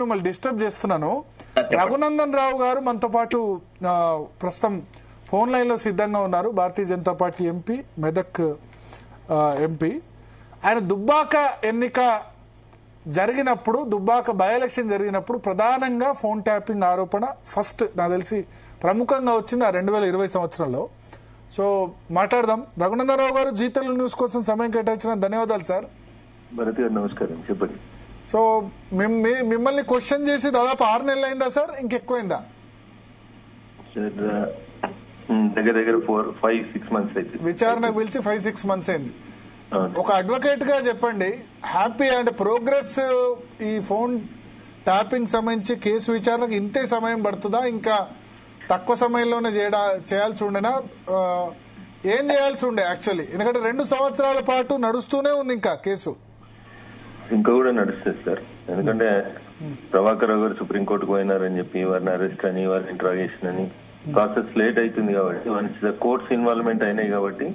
మిమ్మల్ని డిస్టర్బ్ చేస్తున్నాను. రఘునందన్ రావు గారు మనతో పాటు ప్రస్తుతం ఫోన్ లైన్ లో సిద్ధంగా ఉన్నారు. Bharatiya Janata party MP, Medak MP. ఆయన దుబ్బాక ఎన్నిక జరిగినప్పుడు, దుబ్బాక బై ఎలక్షన్ జరిగినప్పుడు ప్రధానంగా ఫోన్ ట్యాపింగ్ ఆరోపణ ఫస్ట్ నాకు తెలిసి ప్రముఖంగా వచ్చింది ఆ 2020 సంవత్సరంలో. సో మాట్లాడదాం. రఘునందన్ రావు గారు, జీతలు న్యూస్ కోసం సమయం కేటాయించిన ధన్యవాదాలు సార్. భరత్ గారు నమస్కారం, చెప్పండి. సో మిమ్మల్ని క్వశ్చన్ చేసి దాదాపు 6 నెలలు అయిందా సార్, ఇంకెక్కువైందా? సార్ దగ్గర దగ్గర 4-5-6 మంత్స్ అయితే విచారణకు పిలిచి 5-6 మంత్స్ అయింది. ఒక అడ్వకేట్ గా చెప్పండి, హ్యాపీ అండ్ ప్రోగ్రెస్ ఈ ఫోన్ ట్యాపింగ్ సంబంధించి కేసు విచారణకు ఇంతే సమయం పడుతుందా, ఇంకా తక్కువ సమయంలోనే చేయాల్సి ఉండేనా, ఏం చేయాల్సి ఉండే యాక్చువల్లీ? ఎందుకంటే 2 సంవత్సరాల పాటు నడుస్తూనే ఉంది ఇంకా కేసు. ఇంకా కూడా నడుస్తుంది సార్. ఎందుకంటే ప్రభాకర్ రావు గారు సుప్రీంకోర్టుకు పోయినారని చెప్పి వారిని అరెస్ట్ అని, వారిని ఇంట్రాగేషన్ అని ప్రాసెస్ లేట్ అవుతుంది కాబట్టి, వన్స్ కోర్ట్స్ ఇన్వాల్వ్మెంట్ అయినాయి కాబట్టి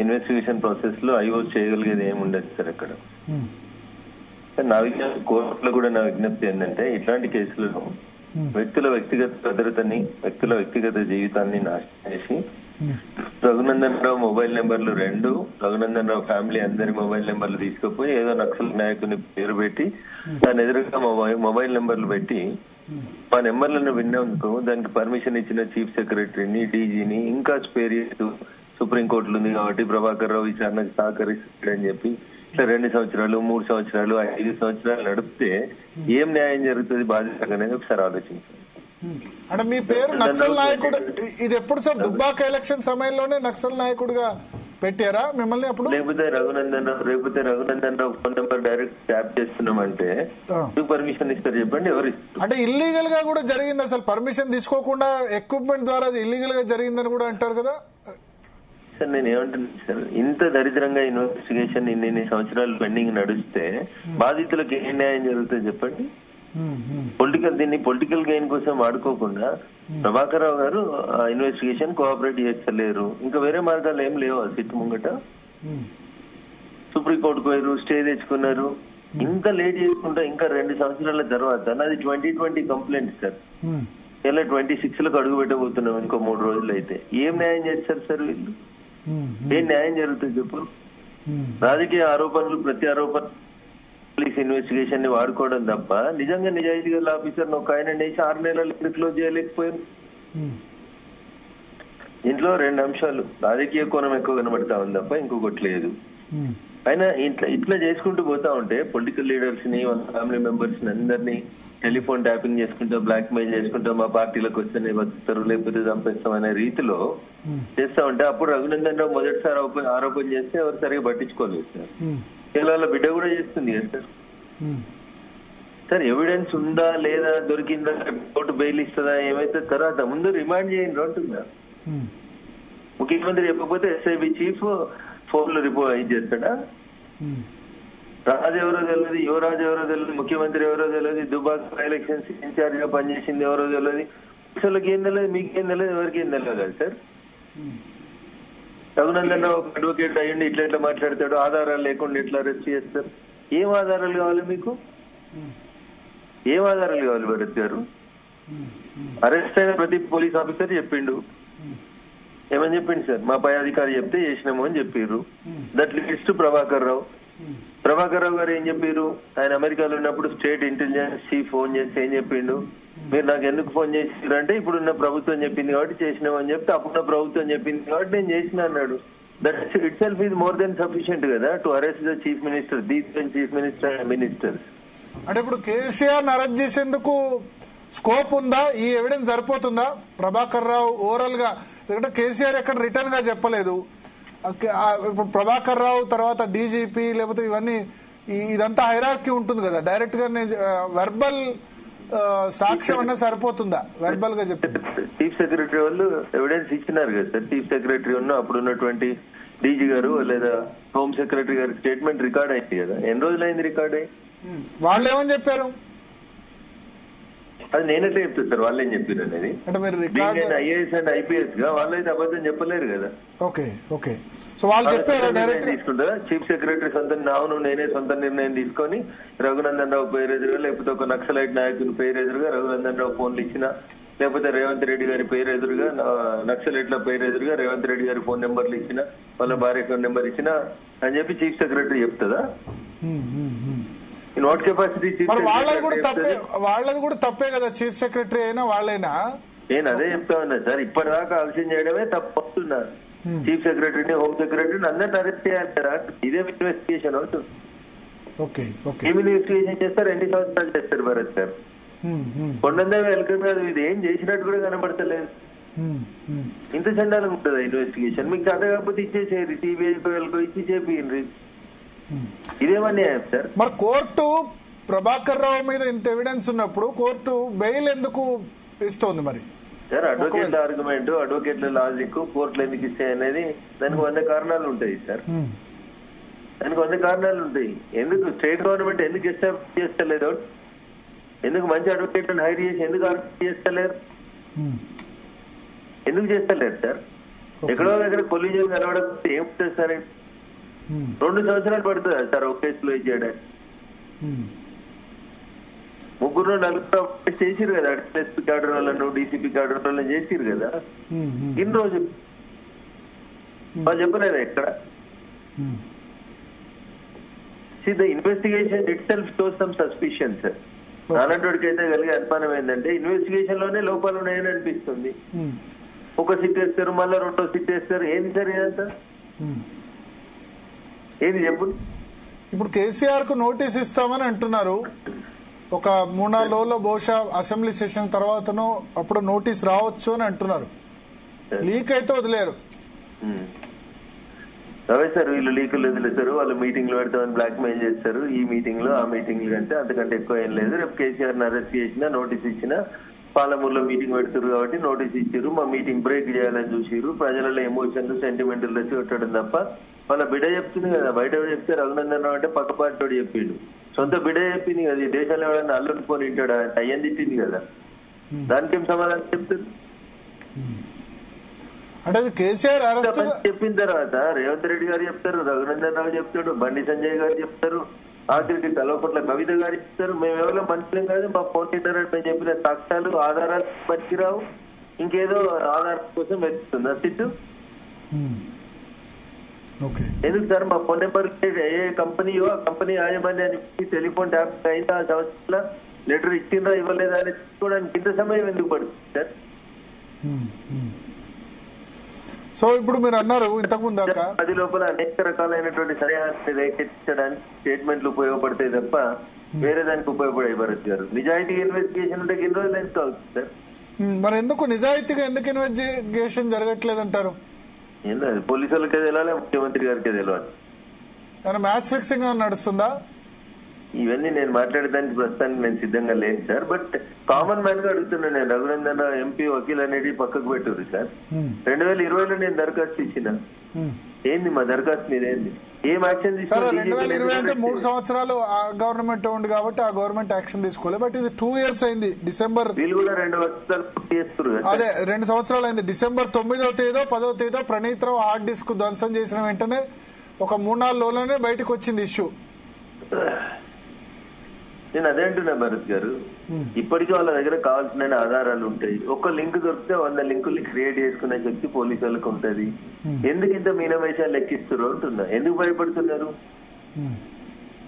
ఇన్వెస్టిగేషన్ ప్రాసెస్ లో ఐఓస్ చేయగలిగేది ఏమి ఉండదు సార్ అక్కడ. నా విజ్ఞప్తి, కోర్టులో కూడా నా విజ్ఞప్తి ఏంటంటే, ఇట్లాంటి కేసులలో వ్యక్తుల వ్యక్తిగత భద్రతని, వ్యక్తుల వ్యక్తిగత జీవితాన్ని నాశనం చేసి రఘునందన్ రావు మొబైల్ నెంబర్లు 2, రఘునందన్ రావు ఫ్యామిలీ అందరి మొబైల్ నెంబర్లు తీసుకుపోయి ఏదో నక్సల్ నాయకుని పేరు పెట్టి దాని ఎదురుగా మొబైల్ నెంబర్లు పెట్టి మా నెంబర్లను విన్నందుకు దానికి పర్మిషన్ ఇచ్చిన చీఫ్ సెక్రటరీని, డీజీని, ఇంకా స్పేరియస్ సుప్రీంకోర్టులు ఉంది కాబట్టి ప్రభాకర్ రావు విచారణకు సహకరిస్తాడని చెప్పి ఇట్లా 2 సంవత్సరాలు, 3 సంవత్సరాలు, 5 సంవత్సరాలు నడిపితే ఏం న్యాయం జరుగుతుంది బాధ్యత అనేది ఒకసారి ఆలోచించాలి. అంటే మీ పేరు నక్సల్ నాయకుడు, ఇది ఎప్పుడు సార్? దుబ్బాక ఎలక్షన్ సమయంలోనే నక్సల్ నాయకుడుగా పెట్టారా మిమ్మల్ని అప్పుడు? లేకపోతే Raghunandan Rao phone number direct tap చేస్తున్నామంటే పర్మిషన్ ఇస్తారు చెప్పండి, ఎవరు ఇస్తారు? అంటే ఇల్లీగల్ గా కూడా జరిగింది అసలు, పర్మిషన్ తీసుకోకుండా ఎక్విప్మెంట్ ద్వారా ఇల్లీగల్ గా జరిగిందని కూడా అంటారు కదా సార్. నేను ఏమంటున్నాను సార్, ఇంత దరిద్రంగా ఇన్వెస్టిగేషన్ ఇన్ని సంవత్సరాలు పెండింగ్ నడిస్తే బాధితులకు ఏం న్యాయం జరుగుతుంది చెప్పండి? దీన్ని పొలిటికల్ గెయిన్ కోసం వాడుకోకుండా ప్రభాకర్ రావు గారు ఇన్వెస్టిగేషన్ కోఆపరేట్ చేస్తలేరు. ఇంకా వేరే మార్గాలు ఏం లేవు. సిట్ ముంగట సుప్రీంకోర్టుకు పోయారు, స్టే తెచ్చుకున్నారు. ఇంత లేట్ చేసుకుంటా ఇంకా 2 సంవత్సరాల తర్వాత నాది 2020 కంప్లైంట్ సార్. ఇలా 26 అడుగు పెట్టబోతున్నాం ఇంకో 3 రోజులు అయితే. ఏం న్యాయం చేస్తారు సార్ వీళ్ళు? ఏం న్యాయం జరుగుతుంది చెప్పు? రాజకీయ ఆరోపణలు, ప్రత్యారోపణ, పోలీస్ ఇన్వెస్టిగేషన్ ని వాడుకోవడం తప్ప నిజంగా నిజాయితీగా ఆఫీసర్ ఒక ఆయన వేసి 6 నెలలు క్లోజ్ చేయలేకపోయారు. ఇంట్లో 2 అంశాలు, రాజకీయ కోణం ఎక్కువ కనబడతా ఉంది తప్ప ఇంకొకటి లేదు. అయినా ఇట్లా చేసుకుంటూ పోతా ఉంటే పొలిటికల్ లీడర్స్ ని, వాళ్ళ ఫ్యామిలీ మెంబర్స్ ని అందరినీ టెలిఫోన్ ట్యాపింగ్ చేసుకుంటా, బ్లాక్ మెయిల్ చేసుకుంటా, మా పార్టీలకు వస్తేనే బతుకుతారు లేకపోతే చంపేస్తాం అనే రీతిలో చేస్తా ఉంటే అప్పుడు రఘునందన్ రావు మొదటిసారి ఆరోపణ చేస్తే ఎవరు సరిగా పట్టించుకోలేదు సార్. వాళ్ళ బిడ్డ కూడా చేస్తుంది కదా సార్. సార్ ఎవిడెన్స్ ఉందా లేదా, దొరికిందా, కోర్టు బెయిల్ ఇస్తుందా, ఏమైతే తర్వాత ముందు రిమాండ్ చేయండి అంటుందా? ముఖ్యమంత్రి చెప్పకపోతే ఎస్ఐబి చీఫ్ ఫోన్ లో రిపోర్ట్ చేస్తాడా? రాజు ఎవరో తెలియదు, యువరాజు ఎవరో తెలియదు, ముఖ్యమంత్రి ఎవరో తెలియదు, దుబాక్ ఎలక్షన్స్ ఇన్ఛార్జ్ గా పనిచేసింది ఎవరో తెలియదు. అసలుకి ఏం తెలియదు, మీకేం తెలియదు, ఎవరికి ఏం తెలియదు కదా సార్. రఘునందన్ రావు అడ్వకేట్ అయ్యండి, ఇట్లా మాట్లాడతాడు, ఆధారాలు లేకుండా ఇట్లా అరెస్ట్ చేస్తారు. ఏం ఆధారాలు కావాలి మీకు? ఏం ఆధారాలు కావాలి భరత్ గారు? అరెస్ట్ అయిన ప్రతి పోలీస్ ఆఫీసర్ చెప్పిండు. ఏమని చెప్పిండు సార్? మా పై అధికారి చెప్తే చేసినాము అని చెప్పారు. That leads to Prabhakar Rao. Prabhakar Rao గారు ఏం చెప్పారు? ఆయన అమెరికాలో ఉన్నప్పుడు స్టేట్ ఇంటెలిజెన్స్ చీఫ్ ఫోన్ చేసి ఏం చెప్పిండు? మీరు నాకు ఎందుకు ఫోన్ చేసిరంటే ఇప్పుడున్న ప్రభుత్వం చెప్పింది కాబట్టి చేసినామని చెప్తే, అప్పుడున్న ప్రభుత్వం చెప్పింది కాబట్టి నేను చేసిన అన్నాడు. That itself is more then sufficient కదా to arrest the chief minister, the chief minister and ministers. అంటే ఇప్పుడు కేసీఆర్ అరెస్ట్ చేసేందుకు స్కోప్ ఉందా? ఈ ఎవిడెన్స్ సరిపోతుందా ప్రభాకర్ రావు ఓవరాల్ గా? ఎందుకంటే కేసీఆర్ ఎక్కడ రిటర్న్ గా చెప్పలేదు. ఇప్పుడు ప్రభాకర్ రావు తర్వాత డీజీపీ లేకపోతే ఇవన్నీ ఇదంతా హైరార్కీ ఉంటుంది కదా. డైరెక్ట్ గా వెర్బల్ సాక్ష్యం అన్నా సరిపోతుందా? వెర్బల్ గా చెప్పి చీఫ్ సెక్రటరీ వాళ్ళు ఎవిడెన్స్ ఇచ్చినారు కదా సార్. చీఫ్ సెక్రటరీ అప్పుడు ఉన్నటువంటి డీజీ గారు లేదా హోమ్ సెక్రటరీ గారి స్టేట్మెంట్ రికార్డ్ అయింది కదా. ఎన్ని రోజులు అయింది రికార్డ్ అయ్యి? వాళ్ళు ఏమని చెప్పారు? అది నేనెట్లా చెప్తాను సార్, వాళ్ళేం చెప్పారు అనేది. అంటే మీరు ఐఏఎస్ అండ్ ఐపీఎస్ గా వాళ్ళైతే అబద్ధం చెప్పలేరు కదా. Okay okay. సో వాళ్ళు చెప్పారు డైరెక్ట్ తీసుకుంటా చీఫ్ సెక్రటరీ సొంత నావును నేనే సొంత నిర్ణయం తీసుకొని రఘునందన్ రావు పేరు ఎదురుగా, లేకపోతే ఒక నక్సలైట్ నాయకుని పేరు ఎదురుగా రఘునందన్ రావు ఫోన్లు ఇచ్చిన, లేకపోతే రేవంత్ రెడ్డి గారి పేరు ఎదురుగా నక్సలైట్ల పేరు ఎదురుగా రేవంత్ రెడ్డి గారి ఫోన్ నెంబర్లు ఇచ్చిన, వాళ్ళ భార్య ఫోన్ నెంబర్ ఇచ్చిన అని చెప్పి చీఫ్ సెక్రటరీ చెప్తుందా? నోట్ కెపాసిటీ వాళ్ళది కూడా తప్పే కదా, చీఫ్ సెక్రటరీ అయినా వాళ్ళైనా. నేను అదే చెప్తా ఉన్నా సార్, ఇప్పటిదాకా ఆలస్యం చేయడమే తప్పుతున్నా. చీఫ్ సెక్రటరీని, హోమ్ సెక్రటరీని అందరిని అరెస్ట్ చేయాలి కదా, ఇదే ఇన్వెస్టిగేషన్ అవుతుంది. ఏమి ఇన్వెస్టిగేషన్ చేస్తారు, ఎన్ని సంవత్సరాలు చేస్తారు భరత్ గారు? కొండందే వెల్కమ్ కాదు, ఇది ఏం చేసినట్టు కూడా కనబడతలేదు. ఇంత చండాలంగా ఉంటుందా ఇన్వెస్టిగేషన్? మీకు చేత కాకపోతే ఇచ్చేసేది, సిబిఐ ఇచ్చి చేపియండి. ఇదేమన్నా సార్? మరి కోర్టు ప్రభాకర్ రావు మీద ఇంత ఎవిడెన్స్ ఉన్నప్పుడు కోర్టు బెయిల్ ఎందుకు ఇస్తోంది మరి? సార్ అడ్వకేట్ల ఆర్గ్యుమెంట్, అడ్వకేట్ల లాజిక్ కోర్టులు ఎందుకు ఇస్తాయి అనేది దానికి 100 కారణాలు ఉంటాయి సార్. దానికి 100 కారణాలు ఉంటాయి. ఎందుకు స్టేట్ గవర్నమెంట్ ఎందుకు ఎస్టాబ్లిష్ చేస్తలేదు? ఎందుకు మంచి అడ్వకేట్లను హైర్ చేసి ఎందుకు ఆర్గ్యూ చేస్తలేరు? ఎందుకు చేస్తలేరు సార్? ఎక్కడో దగ్గర కొలిజన్ కలవడకపోతే ఏం సార్? 2 సంవత్సరాలు పడుతుంది సార్ ఒక కేసులో చేయడానికి. 3-4 చేసిరు కదా, ఎస్పీ క్యాడర్ వాళ్ళను, డీసీపీ క్యాడర్ వాళ్ళని చేసిరు కదా. ఇన్ని రోజులు వాళ్ళు చెప్పలేదా ఎక్కడ? The investigation it self shows some suspicion sir. అలాంటి అయితే కలిగే అనుమానం ఏంటంటే ఇన్వెస్టిగేషన్ లోనే లోపాలు ఉన్నాయని అనిపిస్తుంది. ఒక సిట్ వేస్తారు, మళ్ళీ 2వ సిట్ వేస్తారు. ఏంది సార్ ఇదంతా? ఏది చెప్పు. ఇప్పుడు కేసీఆర్ కు నోటీస్ ఇస్తామని అంటున్నారు. ఒక 3-4 రోజుల్లో బహుశా అసెంబ్లీ సెషన్ తర్వాతనో అప్పుడు నోటీస్ రావచ్చు అని అంటున్నారు. లీక్ అయితే వదిలేరు. అవే సార్, వీళ్ళు లీకులు వదిలేస్తారు, వాళ్ళు మీటింగ్లు పెడతామని బ్లాక్ మెయిల్ చేస్తారు. ఈ మీటింగ్ లో ఆ మీటింగ్లు కంటే అంతకంటే ఎక్కువ ఏం లేదు. రేపు కేసీఆర్ అరెస్ట్ చేసినా, నోటీస్ ఇచ్చినా, పాలమూరులో మీటింగ్ పెడుతున్నారు కాబట్టి నోటీస్ ఇచ్చారు, మా మీటింగ్ బ్రేక్ చేయాలని చూసిరు. ప్రజలలో ఎమోషన్లు, సెంటిమెంటల్ తెచ్చి పెట్టడం తప్ప వాళ్ళ బిడ్డ చెప్తుంది కదా. బయట చెప్తే రఘునందన్ రావు అంటే పక్క పార్టీ చెప్పిండు, సొంత బిడ్డ చెప్పింది కదా. ఈ దేశంలో ఎవరైనా అల్లుని పోని ఇంటాడా? అయ్యని తిట్టింది కదా, దానికి ఏం సమాధానం చెప్తుంది? అంటే కేసీఆర్ చెప్పిన తర్వాత రేవంత్ రెడ్డి గారు చెప్తారు, రఘునందన్ రావు చెప్తాడు, బండి సంజయ్ గారు చెప్తారు, ఆఖరికి కల్వకుంట్ల కవిత గారు చెప్తారు. మేము ఎవరో మనుషులేం కాదు, మా ఫోన్ ఇంటర్నెట్ మేము చెప్పిన సాక్ష్యాలు, ఆధారాలు పనికిరావు, ఇంకేదో ఆధారం కోసం వెతుకుతుందా సిట్టు? ఎందుకు సార్ మా ఫోన్ నెంబర్ ఏ కంపెనీయో ఆ కంపెనీ యాజమాన్యానికి టెలిఫోన్ ట్యాప్ అయితే ఆ సంవత్సరాల లెటర్ ఇచ్చిందా ఇవ్వలేదా అని తీసుకోవడానికి ఇంత సమయం ఎందుకు పడుతుంది సార్? సో ఇప్పుడు మీరు అన్నారు ఇంతకుముందు అది లోపల అనేక రకాలైనటువంటి సహాయాన్ని రేకెత్తించడానికి స్టేట్మెంట్లు ఉపయోగపడతాయి తప్ప వేరే దానికి ఉపయోగపడే భరత్ గారు. నిజాయితీగా ఇన్వెస్టిగేషన్ ఉంటే ఎన్ని రోజులు ఎంత అవుతుంది సార్? మరి ఎందుకు నిజాయితీగా ఎందుకు ఇన్వెస్టిగేషన్ జరగట్లేదు అంటారు? పోలీసు వాళ్ళకే తెలియాలి, ముఖ్యమంత్రి గారికే తెలియాలి. మ్యాచ్ ఫిక్సింగ్ నడుస్తుందా? ఇవన్నీ నేను మాట్లాడడానికి ప్రస్తుతానికి నేను సిద్ధంగా లేను సార్. బట్ కామన్ మ్యాన్ గా అడుగుతున్నాను నేను. రఘునందన్ ఎంపీ వకీల్ అనేది పక్కకు పెట్టారు సార్. 2020లో నేను దరఖాస్తు ఇచ్చిన. ఏంది మా దరఖాస్తు మీద ఏంది? ఏం యాక్షన్ తీసుకున్నారు? 2020 అంటే 3 సంవత్సరాలు గవర్నమెంట్ ఉంది కాబట్టి ఆ గవర్నమెంట్ యాక్షన్ తీసుకోలేదు. బట్ ఇది 2 years అయింది. డిసెంబర్ వీళ్ళు కూడా 2 సంవత్సరాలు చేస్తున్నారు. అదే 2 సంవత్సరాలు అయింది. డిసెంబర్ 9వ తేదీ 10వ తేదీ ప్రణీత్ రావు హార్డ్ డిస్క్ ధ్వంసం చేసిన వెంటనే ఒక 3-4 రోజుల్లోనే బయటకు వచ్చింది ఇష్యూ. నేను అదే అంటున్నా భరత్ గారు, ఇప్పటికీ వాళ్ళ దగ్గర కావాల్సిన ఆధారాలు ఉంటాయి. ఒక లింక్ దొరికితే 100 లింకుల్ని క్రియేట్ చేసుకునే శక్తి పోలీసు వాళ్ళకి ఉంటది. ఎందుకు ఇంత మీనమేషాలు లెక్కిస్తారు అంటున్నా? ఎందుకు భయపడుతున్నారు?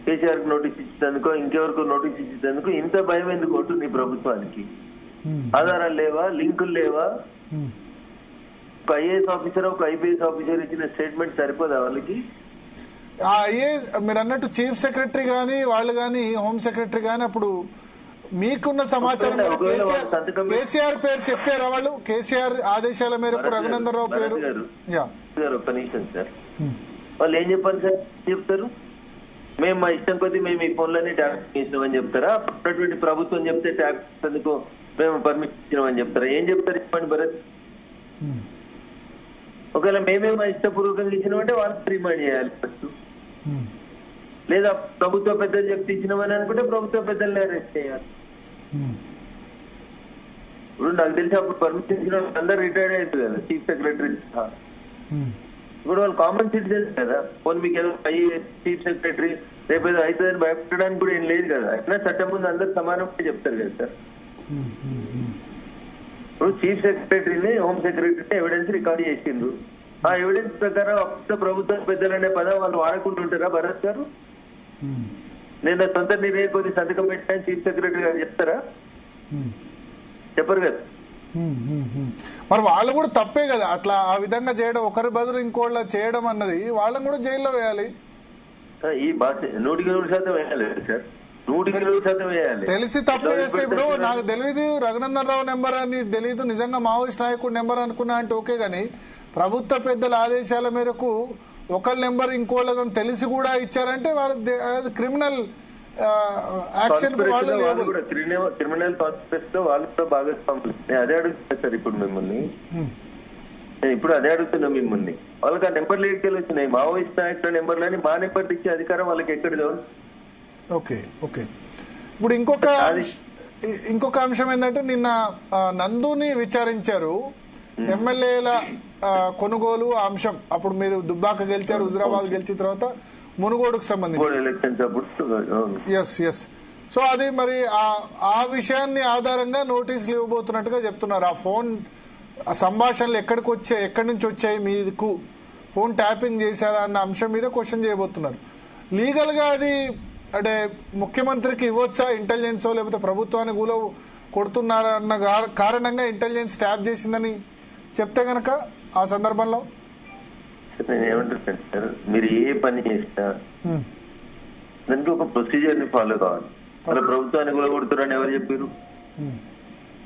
కేసీఆర్ కి నోటీస్ ఇచ్చేందుకో ఇంకెవరికో నోటీస్ ఇచ్చేందుకు ఇంత భయం ఎందుకు ఉంటుంది ప్రభుత్వానికి? ఆధారాలు లేవా? లింకులు లేవా? ఒక ఐఏఎస్ ఆఫీసర్, ఒక ఐపీఎస్ ఆఫీసర్ ఇచ్చిన స్టేట్మెంట్ సరిపోదా వాళ్ళకి? మీరు అన్నట్టు చీఫ్ సెక్రటరీ గానీ వాళ్ళు గానీ హోమ్ సెక్రటరీ గానీ అప్పుడు మీకున్న సమాచారం కేసీఆర్ పేరు చెప్పారా వాళ్ళు? కేసీఆర్ ఆదేశాల మేరకు రఘునందన్ రావు పేరు ఒక్క నిమిషం సార్. వాళ్ళు ఏం చెప్పారు సార్? చెప్తారు మేము మా ఇష్టం కొద్దీ మేము ఈ ఫోన్లన్నీ ట్యాప్ చేసినామని చెప్తారా? అప్పుడటువంటి ప్రభుత్వం చెప్తే ట్యాప్ చేసేందుకు మేము పర్మిషన్ ఇచ్చినామని చెప్తారా? ఏం చెప్తారు చెప్పండి భరత్? ఒకవేళ మేమే మా ఇష్టపూర్వకంగా ఇచ్చినామంటే వాళ్ళకి రిమైండ్ చేయాలి ఫస్ట్. లేదా ప్రభుత్వ పెద్దలు చెప్తే ఇచ్చినామని అనుకుంటే ప్రభుత్వ పెద్దల్ని అరెస్ట్ చేయాలి. ఇప్పుడు నాకు తెలిసి అప్పుడు పర్మిషన్ ఇచ్చిన అందరు రిటైర్డ్ అవుతుంది కదా, చీఫ్ సెక్రటరీ. ఇప్పుడు వాళ్ళు కామన్ సిటిజన్స్ కదా, పోనీ మీకు ఏదో చీఫ్ సెక్రటరీ రేపు ఏదో అవుతుందని భయపెట్టడానికి కూడా ఏం లేదు కదా. అట్లా చట్టం ముందు అందరు సమానంగా చెప్తారు కదా సార్. ఇప్పుడు చీఫ్ సెక్రటరీని హోమ్ సెక్రటరీని ఎవిడెన్స్ రికార్డ్ చేసిండ్రు. ఆ ఎవిడెన్స్ ప్రకారం అప్పుడు ప్రభుత్వ పెద్దలు అనే పదం వాళ్ళు వాడుకుంటుంటారా భరత్ గారు? నేను సొంత నిర్ణయం కొద్ది సంతకం పెట్టిన చీఫ్ సెక్రటరీ గారు చెప్తారా? చెప్పరు కదా. మరి వాళ్ళు కూడా తప్పే కదా అట్లా ఆ విధంగా చేయడం, ఒకరి బదులు ఇంకోళ్ళ చేయడం అన్నది. వాళ్ళని కూడా జైల్లో వేయాలి. ఈ బాధ 100% వేయాలి సార్, 100% వేయాలి. తెలిసి తప్పు చేస్తే ఇప్పుడు నాకు తెలియదు రఘునందన్ రావు నెంబర్ అని తెలియదు, నిజంగా మావోయిస్ట్ నాయకుడు నెంబర్ అనుకున్నా అంటే ఓకే, కానీ ప్రభుత్వ పెద్దల ఆదేశాల మేరకు ఒకళ్ళ నెంబర్ ఇంకోళ్ళదని తెలిసి కూడా ఇచ్చారంటే వాళ్ళు క్రిమినల్ యాక్షన్. క్రిమినల్ కాన్స్పిరసీ లో వాళ్ళు కూడా భాగస్వాములు. నేను అదే అడుగుతున్నా సార్ ఇప్పుడు మిమ్మల్ని, ఇప్పుడు అదే అడుగుతున్నా మిమ్మల్ని. వాళ్ళకి ఆ నెంబర్లు ఎక్కడికి వచ్చినాయి? మావోయిస్ట్ నాయకుల నెంబర్లని మా నెంబర్ ఇచ్చే అధికారం వాళ్ళకి ఎక్కడ? Okay okay. ఇప్పుడు ఇంకొక అంశం ఏంటంటే నిన్న నందుని విచారించారు, ఎమ్మెల్యేల కొనుగోలు అంశం. అప్పుడు మీరు దుబ్బాక గెలిచారు, హుజురాబాద్ గెలిచిన తర్వాత మునుగోడుకు సంబంధించి ఎస్ ఎస్. సో అది మరి ఆ విషయాన్ని ఆధారంగా నోటీసులు ఇవ్వబోతున్నట్టుగా చెప్తున్నారు. ఆ ఫోన్ సంభాషణలు ఎక్కడి నుంచి వచ్చాయి, మీకు ఫోన్ ట్యాపింగ్ చేశారా అన్న అంశం మీద క్వశ్చన్ చేయబోతున్నారు. లీగల్ గా అది అంటే ముఖ్యమంత్రికి ఇవ్వచ్చా ఇంటెలిజెన్స్, లేకపోతే ప్రభుత్వానికి ఊలో కొడుతున్నారన్న కారణంగా ఇంటెలిజెన్స్ ట్యాప్ చేసిందని చెప్తే గనక ఆ సందర్భంలో నేను ఏమంటున్నాను సార్, మీరు ఏ పని చేసినా దానికి ఒక ప్రొసీజర్ ని ఫాలో కావాలి. అలా ప్రభుత్వాన్ని కూడా కొడుతున్నారని ఎవరు చెప్పారు?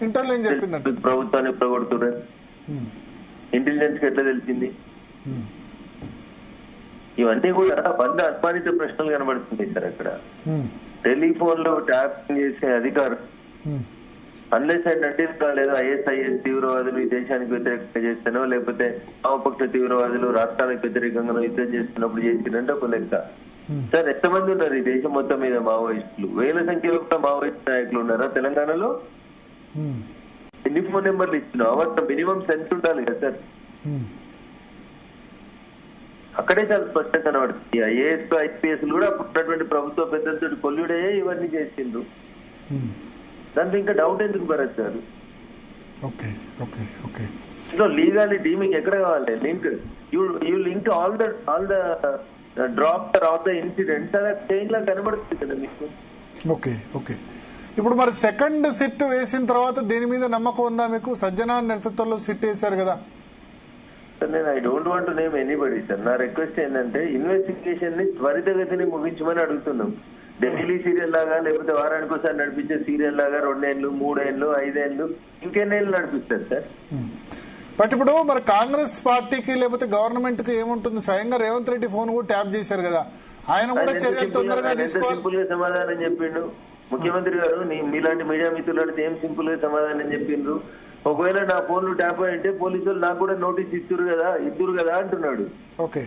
ఇంటెలిజెన్స్ చెప్పిందంటే ప్రభుత్వాన్ని ఎప్పుడు కొడుతున్నారు? ఇంటెలిజెన్స్ కి ఎట్లా తెలిసింది? ఇవన్నీ కూడా 100 అనుమానిత ప్రశ్నలు కనబడుతున్నాయి సార్. అక్కడ టెలిఫోన్ లో ట్యాపింగ్ చేసే అధికారం అన్లెస్ అండ్ అంటిల్ కాలేదు ఐఎస్ఐఎస్ తీవ్రవాదులు ఈ దేశానికి వ్యతిరేకంగా చేస్తానో, లేకపోతే వామపక్ష తీవ్రవాదులు రాష్ట్రాలకు వ్యతిరేకంగా యుద్ధం చేస్తున్నప్పుడు చేసినంటే ఒక లెక్క. సార్ ఎంతమంది ఉన్నారు ఈ దేశం మొత్తం మీద మావోయిస్టులు? వేల సంఖ్యలో కూడా మావోయిస్ట్ నాయకులు ఉన్నారా తెలంగాణలో? ఎన్ని ఫోన్ నెంబర్లు ఇచ్చినా అవన్నీ మినిమం సెన్స్ ఉండాలి కదా సార్. అక్కడే చాలా స్పష్టంగా కనబడుతుంది. ఐఏఎస్ ఐపీఎస్ కూడా ఉన్నటువంటి ప్రభుత్వ పెద్దలతో కొల్లుడే ఇవన్నీ చేసిండ్రు. దాంట్లో ఇంకా డౌట్ ఎందుకు భరత్ గారు? లీగాలిటీ మీకు ఎక్కడ కావాలి? Link you link all the drop of the incidents అలా చైన్ లా కనబడుతుంది కదా మీకు. Okay okay. ఇప్పుడు మరి సెకండ్ సిట్ వేసిన తర్వాత దీని మీద నమ్మకం ఉందా మీకు? సజ్జనా నేతృత్వంలో సిట్ వేశారు కదా సార్. నేను I don't want to name anybody sir. నా రిక్వెస్ట్ ఏంటంటే ఇన్వెస్టిగేషన్ ని త్వరితగతిని ముగించమని అడుగుతున్నాం. ఢిల్లీ సీరియల్ లాగా, లేకపోతే వారానికి ఒకసారి నడిపించే సీరియల్ లాగా 2 ఏళ్ళు 3 ఏళ్ళు 5 ఏళ్ళు ఇంకెన్నేళ్ళు నడిపిస్తారు సార్. బట్ ఇప్పుడు మరి కాంగ్రెస్ పార్టీకి లేకపోతే గవర్నమెంట్ కి ఏముంటుంది? స్వయంగా రేవంత్ రెడ్డి ఫోన్ కూడా ట్యాప్ చేశారు కదా, ఆయన కూడా చర్యలు తొందరగా తీసుకోవాలి. సింపుల్ గా సమాధానం చెప్పిండు ముఖ్యమంత్రి గారు. మీలాంటి మీడియా మిత్రులు అడిగితే ఏం సింపుల్ గా సమాధానం చెప్పిండ్రు? ఒకవేళ నా ఫోన్లు ట్యాప్ అయ్యింటే పోలీసులు నాకు కూడా నోటీస్ ఇద్దురు కదా అంటున్నాడు. ఓకే,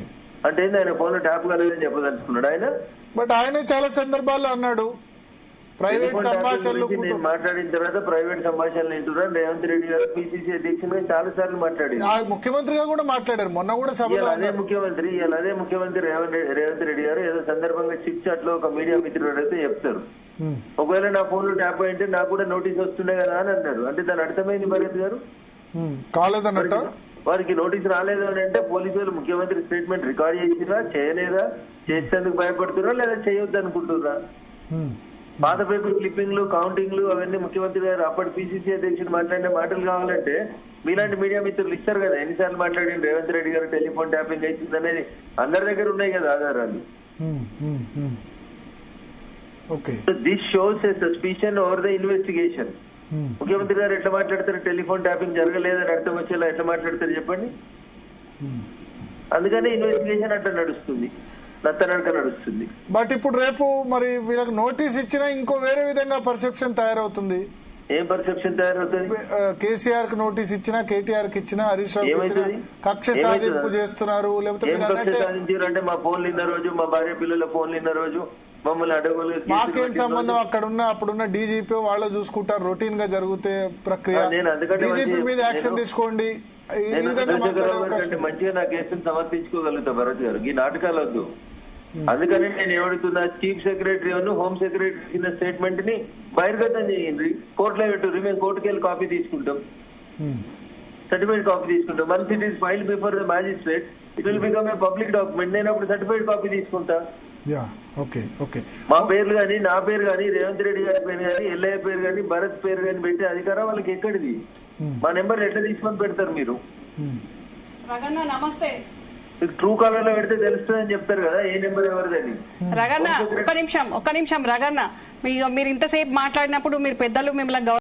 అంటే ఆయన ఫోన్లు ట్యాప్ కాలేదని చెప్పదలుచుకున్నాడు ఆయన. బట్ ఆయన చాలా సందర్భాల్లో అన్నాడు ప్రైవేట్ సంభాషణలు మాట్లాడిన తర్వాత ప్రైవేట్ సంభాషణలు వింటున్నారు. రేవంత్ రెడ్డి గారు పిసిసి అధ్యక్షుడు చాలా సార్లు మాట్లాడారు, ముఖ్యమంత్రిగా కూడా మాట్లాడారు మొన్న కూడా సభలో. అదే ముఖ్యమంత్రి రేవంత్ రెడ్డి గారు ఏదో సందర్భంగా చిట్ చాట్ లో ఒక మీడియా మిత్రుడు అడిగితే చెప్తారు, ఒకవేళ నా ఫోన్లు ట్యాప్ అయింటే నాకు కూడా నోటీస్ వస్తుండే కదా అని అన్నారు. అంటే దాని అర్థమైంది భరత్ గారు కాలేదన్నట్ట. వారికి నోటీస్ రాలేదు అని అంటే పోలీసులు ముఖ్యమంత్రి స్టేట్మెంట్ రికార్డ్ చేసిరా, చేయలేదా, చేసేందుకు భయపడుతున్నా లేదా చేయొద్దు అనుకుంటున్నా? పాత పేపర్ క్లిప్పింగ్లు కౌంటింగ్లు అవన్నీ ముఖ్యమంత్రి గారు అప్పటి పిసిసి అధ్యక్షుడు మాట్లాడిన మాటలు కావాలంటే మీలాంటి మీడియా మిత్రులు ఇస్తారు కదా. ఎన్నిసార్లు మాట్లాడింది రేవంత్ రెడ్డి గారు టెలిఫోన్ ట్యాపింగ్ అవుతుంది అనేది అందరి దగ్గర ఉన్నాయి కదా ఆధారాలు. This shows A suspicion over the investigation. ముఖ్యమంత్రి గారు ఎట్లా మాట్లాడతారు? టెలిఫోన్ ట్యాపింగ్ జరగలేదని అర్థం వచ్చేలా ఎట్లా మాట్లాడతారు చెప్పండి? అందుకనే ఇన్వెస్టిగేషన్ అట్లా నడుస్తుంది, నత్తనడక నడుస్తుంది. బట్ ఇప్పుడు రేపు మరి వీళ్ళకి నోటీస్ ఇచ్చినా ఇంకో వేరే విధంగా పర్సెప్షన్ తయారవుతుంది. ఏం పర్సెప్షన్ తయారవుతుంది? కేసీఆర్ కి నోటీస్ ఇచ్చినా, కేటీఆర్ కి ఇచ్చినా, హరీష్ రావు కక్ష సాధింపు చేస్తున్నారు. లేకపోతే అంటే మా ఫోన్లు ఇన్న రోజు, మా భార్య పిల్లల ఫోన్లు ఇన్న రోజు మమ్మల్ని అడగలు మాకేం సంబంధం, అప్పుడున్న డీజీపీ వాళ్ళు చూసుకుంటారు, రొటీన్ గా జరిగితే ప్రక్రియ, డీజీపీ మీద యాక్షన్ తీసుకోండి. మంచిగా నా కేసును సమర్థించుకోగలుగుతా భరత్ గారు, ఈ నాటకాలు వద్దు. అందుకని నేను ఏమడుతున్నా, చీఫ్ సెక్రటరీ హోమ్ సెక్రటరీ ఇచ్చిన స్టేట్మెంట్ ని బహిర్గతం చేయండి, కోర్టులో పెట్టుర్రి, మేము కోర్టుకు వెళ్ళి కాపీ తీసుకుంటాం, సర్టిఫైడ్ కాపీ తీసుకుంటాం. Once it is filed before the magistrate it will become a public document. నేను అప్పుడు సర్టిఫైడ్ కాపీ తీసుకుంటా. మా పేర్లు కానీ, నా పేరు కానీ, రేవంత్ రెడ్డి గారి పేరు కానీ, ఎల్ఐ పేరు కానీ, భరత్ పేరు కానీ పెట్టే అధికారం వాళ్ళకి ఎక్కడిది? మా నెంబర్ ఎట్లా తీసుకొని పెడతారు మీరు? నమస్తే, ట్రూ కాలర్ లో పెడితే తెలుస్తుందని చెప్తారు కదా ఏ నెంబర్ ఎవరిదని. రగన్న ఒక్క నిమిషం రగన్న, మీరు ఇంతసేపు మాట్లాడినప్పుడు మీరు పెద్దలు మిమ్మల్ని